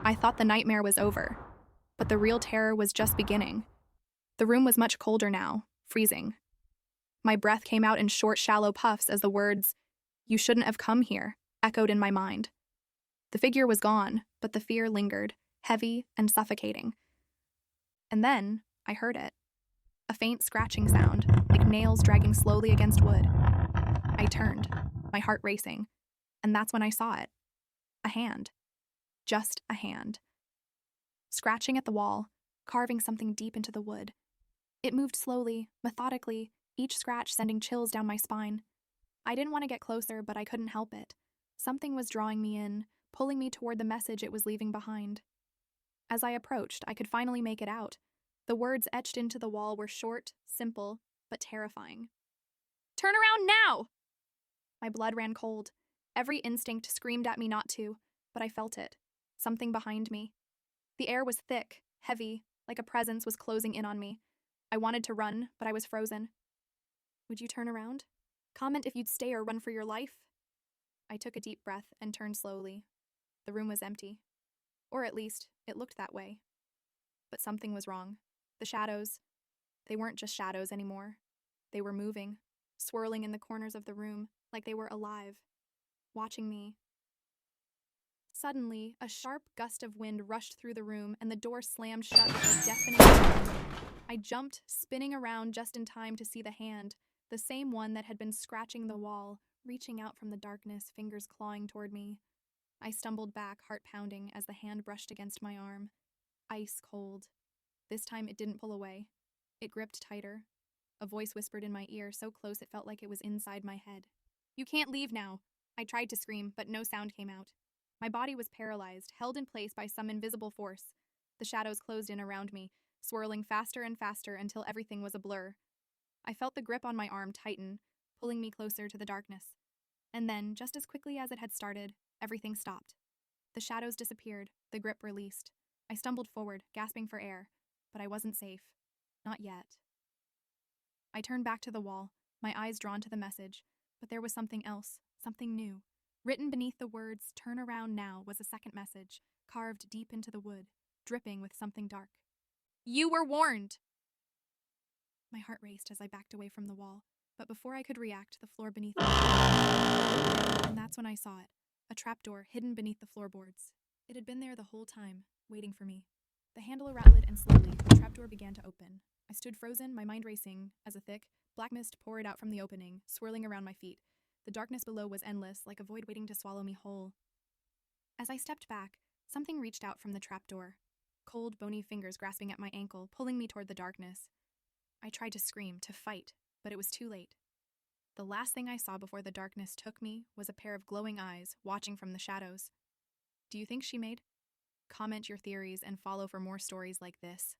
I thought the nightmare was over, but the real terror was just beginning. The room was much colder now, freezing. My breath came out in short, shallow puffs as the words, "You shouldn't have come here," echoed in my mind. The figure was gone, but the fear lingered, heavy and suffocating. And then I heard it. A faint scratching sound, like nails dragging slowly against wood. I turned, my heart racing, and that's when I saw it. A hand. Just a hand. Scratching at the wall, carving something deep into the wood. It moved slowly, methodically, each scratch sending chills down my spine. I didn't want to get closer, but I couldn't help it. Something was drawing me in, pulling me toward the message it was leaving behind. As I approached, I could finally make it out. The words etched into the wall were short, simple, but terrifying. "Turn around now!" My blood ran cold. Every instinct screamed at me not to, but I felt it. Something behind me. The air was thick, heavy, like a presence was closing in on me. I wanted to run, but I was frozen. "Would you turn around? Comment if you'd stay or run for your life." I took a deep breath and turned slowly. The room was empty. Or at least, it looked that way. But something was wrong. The shadows. They weren't just shadows anymore. They were moving, swirling in the corners of the room, like they were alive, watching me. Suddenly, a sharp gust of wind rushed through the room and the door slammed shut with a deafening sound. I jumped, spinning around just in time to see the hand, the same one that had been scratching the wall, reaching out from the darkness, fingers clawing toward me. I stumbled back, heart pounding, as the hand brushed against my arm. Ice cold. This time it didn't pull away. It gripped tighter. A voice whispered in my ear, so close it felt like it was inside my head. "You can't leave now." I tried to scream, but no sound came out. My body was paralyzed, held in place by some invisible force. The shadows closed in around me, swirling faster and faster until everything was a blur. I felt the grip on my arm tighten, pulling me closer to the darkness. And then, just as quickly as it had started, everything stopped. The shadows disappeared, the grip released. I stumbled forward, gasping for air, but I wasn't safe. Not yet. I turned back to the wall, my eyes drawn to the message, but there was something else, something new. Written beneath the words, "Turn around now," was a second message, carved deep into the wood, dripping with something dark. "You were warned!" My heart raced as I backed away from the wall, but before I could react, the floor beneath me shifted. And that's when I saw it, a trapdoor hidden beneath the floorboards. It had been there the whole time, waiting for me. The handle rattled and slowly, the trapdoor began to open. I stood frozen, my mind racing, as a thick, black mist poured out from the opening, swirling around my feet. The darkness below was endless, like a void waiting to swallow me whole. As I stepped back, something reached out from the trapdoor. Cold, bony fingers grasping at my ankle, pulling me toward the darkness. I tried to scream, to fight, but it was too late. The last thing I saw before the darkness took me was a pair of glowing eyes, watching from the shadows. Do you think she made? Comment your theories and follow for more stories like this.